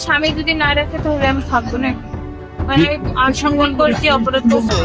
স্বামী যদি না রাখে তাহলে আমি থাকবো না। মানে আমি আত্মসম্মান করছি অপরাধ করছি।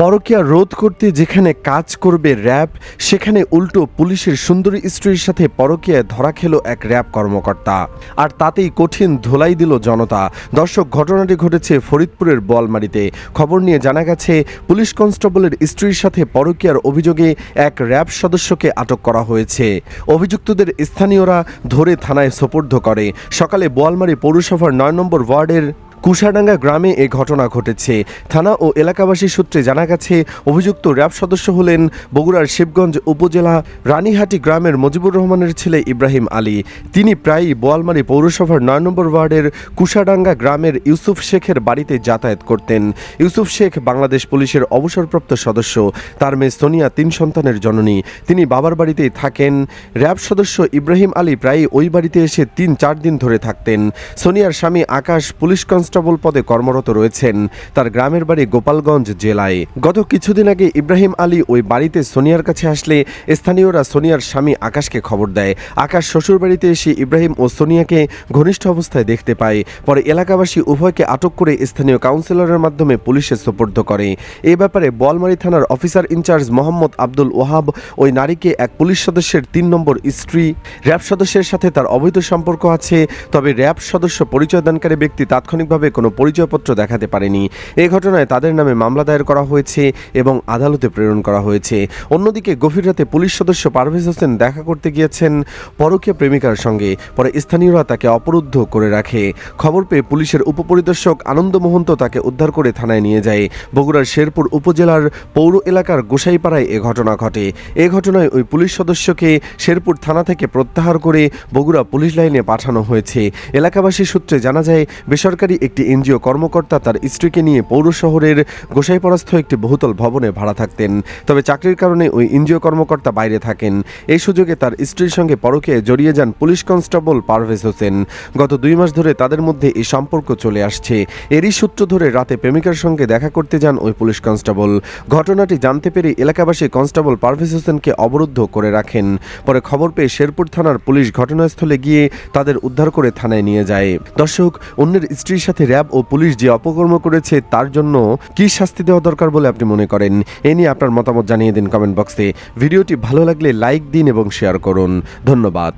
পরকীয়া রোধ করতে যেখানে কাজ করবে র্যাব, সেখানে উল্টো পুলিশের সুন্দরী স্ত্রীর সাথে পরকীয়ায় ধরা খেল এক র্যাব কর্মকর্তা। আর তাতেই কঠিন ধোলাই দিল জনতা। দর্শক, ঘটনাটি ঘটেছে ফরিদপুরের বোয়ালমারীতে। খবর নিয়ে জানা গেছে, পুলিশ কনস্টেবলের স্ত্রীর সাথে পরকীয়ার অভিযোগে এক র্যাব সদস্যকে আটক করা হয়েছে। অভিযুক্তদের স্থানীয়রা ধরে থানায় সোপর্দ করে। সকালে বোয়ালমারী পৌরসভার 9 নম্বর ওয়ার্ডের কুশাডাঙ্গা গ্রামে এ ঘটনা ঘটেছে। থানা ও এলাকাবাসী সূত্রে জানা গেছে, অভিযুক্ত র্যাব সদস্য হলেন বগুড়ার শিবগঞ্জ উপজেলা রানীহাটি গ্রামের মুজিবুর রহমানের ছেলে ইব্রাহিম আলী। তিনি প্রায়ই বোয়ালমারী পৌরসভার 9 নম্বর ওয়ার্ডের কুশাডাঙ্গা গ্রামের ইউসুফ শেখের বাড়িতে যাতায়াত করতেন। ইউসুফ শেখ বাংলাদেশ পুলিশের অবসরপ্রাপ্ত সদস্য। তার মেয়ে সোনিয়া 3 সন্তানের জননী। তিনি বাবার বাড়িতেই থাকেন। র্যাব সদস্য ইব্রাহিম আলী প্রায়ই ওই বাড়িতে এসে 3-4 দিন ধরে থাকতেন। সোনিয়ার স্বামী আকাশ পুলিশ কনস্টেবল পদে কর্মরত রয়েছেন। তার গ্রামের বাড়ি গোপালগঞ্জ জেলায়। গত কিছুদিন আগে ইব্রাহিম আলী ওই বাড়িতে সোনিয়ার কাছে আসলে স্থানীয়রা সোনিয়ার স্বামী আকাশকে খবর দেয়। আকাশ শ্বশুর বাড়িতে এসে ইব্রাহিম ও সোনিয়াকে ঘনিষ্ঠ অবস্থায় দেখতে পায়। পরে এলাকাবাসী উভয়কে আটক করে স্থানীয় কাউন্সিলরের মাধ্যমে পুলিশে সোপর্দ করে। এ ব্যাপারে বোয়ালমারী থানার অফিসার ইনচার্জ মোহাম্মদ আব্দুল ওয়াহাব ওই নারীকে এক পুলিশ সদস্যের 3 নম্বর স্ত্রী, র্যাব সদস্যের সাথে তার অবৈধ সম্পর্ক আছে, তবে র্যাব সদস্য পরিচয় দানকারী ব্যক্তি তাৎক্ষণিকভাবে কোনো পরিচয়পত্র দেখাতে পারেনি। এই ঘটনায় তাদের নামে মামলা দায়ের করা হয়েছে এবং আদালতে প্রেরণ করা হয়েছে। অন্যদিকে গভীর রাতে পুলিশ সদস্য পারভেজ হোসেন দেখা করতে গিয়েছেন পরকীয়া প্রেমিকার সঙ্গে। পরে স্থানীয়রা তাকে অবরুদ্ধ করে রাখে। খবর পেয়ে পুলিশের উপপরিদর্শক আনন্দ মোহন্ত তাকে উদ্ধার করে থানায় নিয়ে যায়। বগুড়ার শেরপুর উপজেলার পৌর এলাকার গোসাইপাড়ায় এ ঘটনা ঘটে। এ ঘটনায় ওই পুলিশ সদস্যকে শেরপুর থানা থেকে প্রত্যাহার করে বগুড়া পুলিশ লাইনে পাঠানো হয়েছে। এলাকাবাসী সূত্রে জানা যায়, বেসরকারি একটি এনজিও কর্মকর্তা তার স্ত্রীকে নিয়ে পৌর শহরের গোসাইপাড়াস্থ একটি বহুতল ভবনে ভাড়া থাকতেন। তবে চাকরির কারণে ওই এনজিও কর্মকর্তা বাইরে থাকেন। এই সুযোগে তার স্ত্রীর সঙ্গে পরকীয়ায় জড়িয়ে যান পুলিশ কনস্টেবল পারভেজ হোসেন। গত 2 মাস ধরে তাদের মধ্যে এই সম্পর্ক চলে আসছে। এরই সূত্র ধরে রাতে প্রেমিকার সঙ্গে দেখা করতে যান ওই পুলিশ কনস্টেবল। ঘটনাটি জানতে পেরে এলাকাবাসী কনস্টেবল পারভেজ হোসেনকে অবরুদ্ধ করে রাখেন। পরে খবর পেয়ে শেরপুর থানার পুলিশ ঘটনাস্থলে গিয়ে তাদের উদ্ধার করে থানায় নিয়ে যায়। দর্শক, অন্যের স্ত্রীর সাথে র্যাব ও পুলিশ যে অপকর্ম করেছে তার জন্য কি শাস্তি দেওয়া দরকার বলে আপনি মনে করেন? এ নিয়ে আপনার মতামত জানিয়ে দিন কমেন্ট বক্সে। ভিডিওটি ভালো লাগলে লাইক দিন এবং শেয়ার করুন। ধন্যবাদ।